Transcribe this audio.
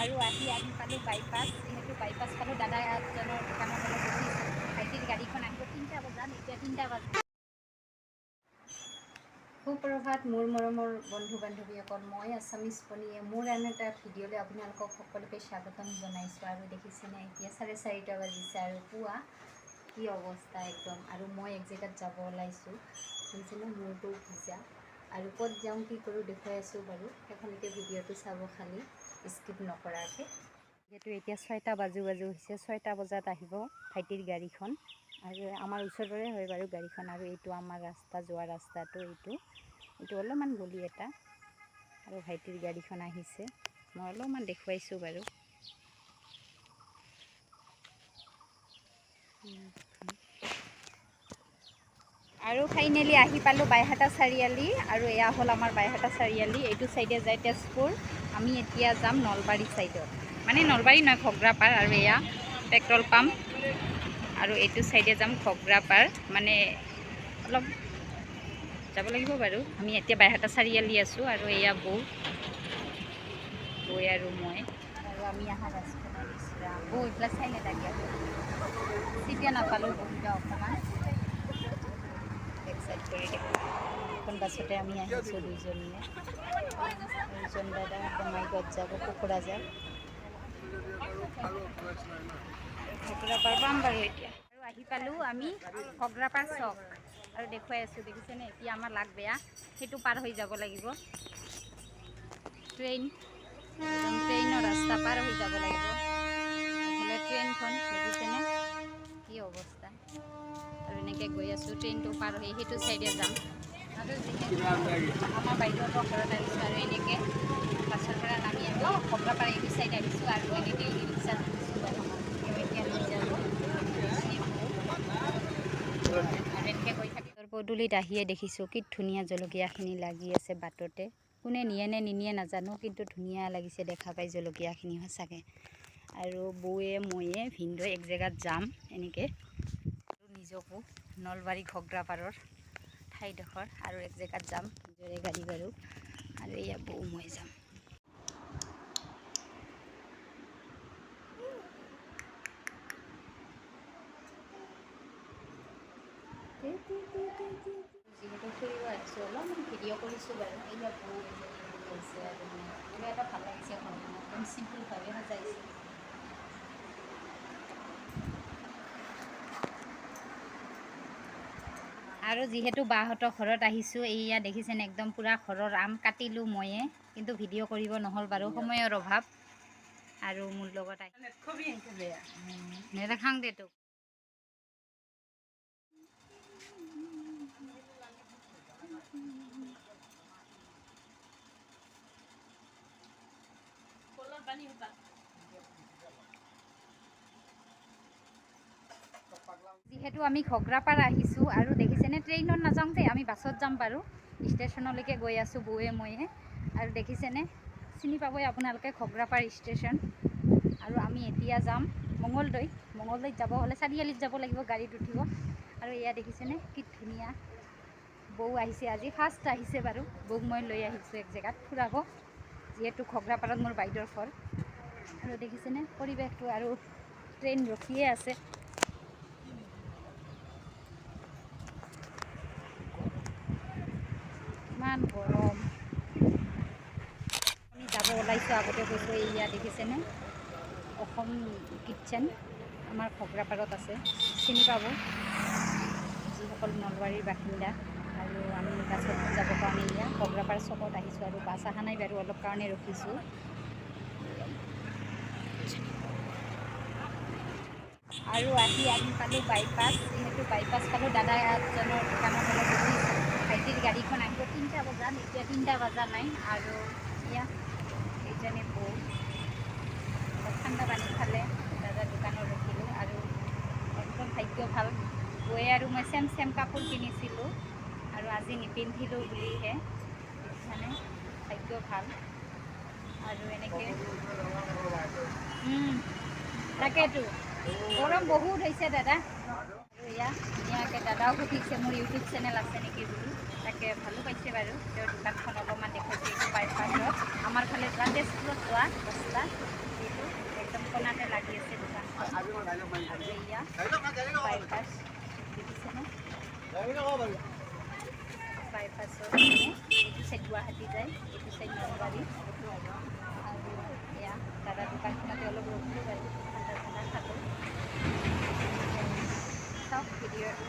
আৰু আহি পালোঁ বাইপাছ। যিহেতু বাইপাছ পালোঁ, দাদা এজনৰ দোকানৰ ফালে বহিছোঁ। ভাইটিৰ গাড়ীখন আহিব 3টা বজাত, এতিয়া 3টা বাজি। সুপ্ৰভাত মোৰ মৰমৰ বন্ধু বান্ধৱীসকল, মই আছামিজ পনীয়ে মোৰ আন এটা ভিডিঅ'লৈ আপোনালোকক সকলোকে স্বাগতম জনাইছোঁ। আৰু দেখিছেনে এতিয়া 4:30 বাজিছে আৰু পুৱা কি অৱস্থা একদম। আৰু মই এক জেগাত যাব ওলাইছোঁ, দেখিছেনে মূৰটো ভিজা। আৰু ক'ত যাওঁ কি কৰোঁ দেখুৱাই আছোঁ বাৰু, সেইখনকে ভিডিঅ'টো চাব খালি স্কিপ নকৰাকৈ। যিহেতু এতিয়া 6টা বাজু হৈছে, 6টা বজাত আহিব ভাইটিৰ গাড়ীখন। আৰু আমাৰ ওচৰৰে হয় বাৰু গাড়ীখন। আৰু এইটো আমাৰ ৰাস্তা, যোৱা ৰাস্তাটো এইটো অলপমান গলি এটা। আৰু ভাইটিৰ গাড়ীখন আহিছে, মই অলপমান দেখুৱাইছোঁ বাৰু। আৰু ফাইনেলি আহি পালোঁ বাইহাটা চাৰিআলি। আৰু এয়া হ'ল আমাৰ বাইহাটা চাৰিআলি। এইটো চাইডে যায় তেজপুৰ, আমি এতিয়া যাম নলবাৰী চাইডত, মানে নলবাৰী নহয়, ঘগ্ৰাপাৰ। আৰু এয়া পেট্ৰল পাম্প। আৰু এইটো চাইডে যাম ঘগ্ৰাপাৰ, মানে অলপ যাব লাগিব বাৰু। আমি এতিয়া বাইহাটা চাৰিআলি আছোঁ। আৰু এয়া বৌ আৰু মই। আৰু আমি অহা ৰাস্তাত ইছৰাম বৌ এইবিলাক চাই নাথাকে, চিটিয়া নাপালোঁ বহিবা অকণমান এক্সাইট কৰি দেখোঁ। এখন বাছতে আমি আহিছোঁ দুইজনীয়ে। দুইজন দাদা বঙাইগাঁৱত যাব, কোকৰাঝাৰ। ঘগ্ৰাপাৰ পাম বাৰু এতিয়া। আৰু আহি পালোঁ আমি ঘগ্ৰাপাৰ চক। আৰু দেখুৱাই আছোঁ, দেখিছেনে এতিয়া আমাৰ লাগ বেয়া, সেইটো পাৰ হৈ যাব লাগিব। ট্ৰেইনৰ ৰাস্তা পাৰ হৈ যাব লাগিব। এইফালে ট্ৰেইনখন দেখিছেনে কি অৱস্থা। আৰু এনেকৈ গৈ আছোঁ, ট্ৰেইনটো পাৰ হৈ সেইটো চাইডে যাম। আৰু যিহেতু আমাৰ বাইদেউহঁতৰ ঘৰত আহিছোঁ, আৰু এনেকৈ বাছৰ পৰা নামি আমি ঘগ্ৰাপাৰ এইটো চাইড আহিছোঁ। আৰু এনেকৈ ই ৰিক্সাত আহিছোঁ বাৰু, তেওঁ এতিয়া লৈ যাব। আৰু এনেকৈ গৈ থাকি পদূলিত আহিয়ে দেখিছোঁ কি ধুনীয়া জলকীয়াখিনি লাগি আছে বাটতে। কোনে নিয়ে নে নিনিয়ে নাজানো, কিন্তু ধুনীয়া লাগিছে দেখা পাই জলকীয়াখিনি সঁচাকৈ। আৰু বৌয়ে ময়ে ভিনদেউ এক জেগাত যাম এনেকৈ, আৰু নিজকো নলবাৰী ঘগ্ৰাপাৰৰ ঠাইডোখৰ আৰু এক জেগাত যাম নিজৰে গাড়ী বাৰু। আৰু এয়া বৌ মই যাম। যিহেতু ফুৰিব আহিছোঁ, অলপমান ভিডিঅ' কৰিছোঁ বাৰু। এয়া বৌ হৈছে আৰু কিবা এটা ভাল লাগিছে, একদম চিম্পুলভাৱে সজাইছোঁ। আৰু যিহেতু বাহঁতৰ ঘৰত আহিছোঁ, এইয়া দেখিছেনে একদম পূৰা ঘৰৰ আম কাটিলোঁ ময়ে, কিন্তু ভিডিঅ' কৰিব নহ'ল বাৰু, সময়ৰ অভাৱ। আৰু মোৰ লগত নেদেখাং দে তোক। যিহেতু আমি ঘগ্ৰাপাৰ আহিছোঁ, আৰু দেখিছেনে ট্ৰেইনত নাযাওঁ যে আমি বাছত যাম বাৰু। ষ্টেচনলৈকে গৈ আছোঁ বৌয়ে ময়ে। আৰু দেখিছেনে, চিনি পাবই আপোনালোকে ঘগ্ৰাপাৰ ষ্টেচন। আৰু আমি এতিয়া যাম মঙলদৈত যাব হ'লে চাৰিআলিত যাব লাগিব, গাড়ীত উঠিব। আৰু এয়া দেখিছেনে কি ধুনীয়া, বৌ আহিছে আজি, ফাৰ্ষ্ট আহিছে বাৰু। বৌক মই লৈ আহিছোঁ এক জেগাত ফুৰাব, যিহেতু ঘগ্ৰাপাৰত মোৰ বাইদেউৰ ঘৰ। আৰু দেখিছেনে পৰিৱেশটো, আৰু ট্ৰেইন ৰখিয়ে আছে। ইমান গৰম। আমি যাব ওলাইছোঁ, আগতে কৈছোঁ। এয়া দেখিছেনে অসম কিটচেন, আমাৰ ঘগ্ৰাপাৰত আছে, চিনি পাব যিসকল নলবাৰীৰ বাসিন্দা। আৰু আমি বাছত যাবৰ কাৰণে এয়া ঘগ্ৰাপাৰ চকত আহিছোঁ। আৰু বাছ অহা নাই বাৰু, অলপ কাৰণে ৰখিছোঁ। আৰু আহি পালোঁ বাইপাছ। যিহেতু বাইপাছ পালোঁ, দাদা এজনৰ দোকানৰ ফালে বহিছোঁ। ভাইটিৰ গাড়ীখন আহিব 3টা বজাত, এতিয়া 3টা বজা নাই। আৰু এয়া এইজনী বৌ অলপ ঠাণ্ডা পানী খালে, দাদাৰ দোকানত ৰখিলোঁ। আৰু একদম ভাগ্য ভাল, বৌয়ে আৰু মই চেম কাপোৰ কিনিছিলোঁ, আৰু আজি নিপিন্ধিলোঁ বুলিহে, মানে ভাগ্য ভাল। আৰু এনেকৈ তাকেতো গৰম বহুত হৈছে দাদা। আৰু এয়া ধুনীয়াকৈ দাদাও সুধিছে মোৰ ইউটিউব চেনেল আছে নেকি বুলি, তাকে ভালো পাইছে বাৰু। তেওঁৰ দোকানখন অলপমান দেখুৱাইছে, এইটো বাইপাছত আমাৰ ফালে যোৱা, তেজপুৰত যোৱা ৰাস্তা। কোণাতে লাগি আছে দোকানখন। আৰু এয়া বাইপাছ দেখিছেনে? বাইপাছৰ এইটো চাইড গুৱাহাটী যায়, এইটো চাইড নলবাৰী। আৰু এয়া দাদা দোকানখনতে অলপ ৰখিলোঁ বাৰু, ঠাণ্ডা ঠাণ্ডা খালোঁ। চাওক ভিডিঅ'টো।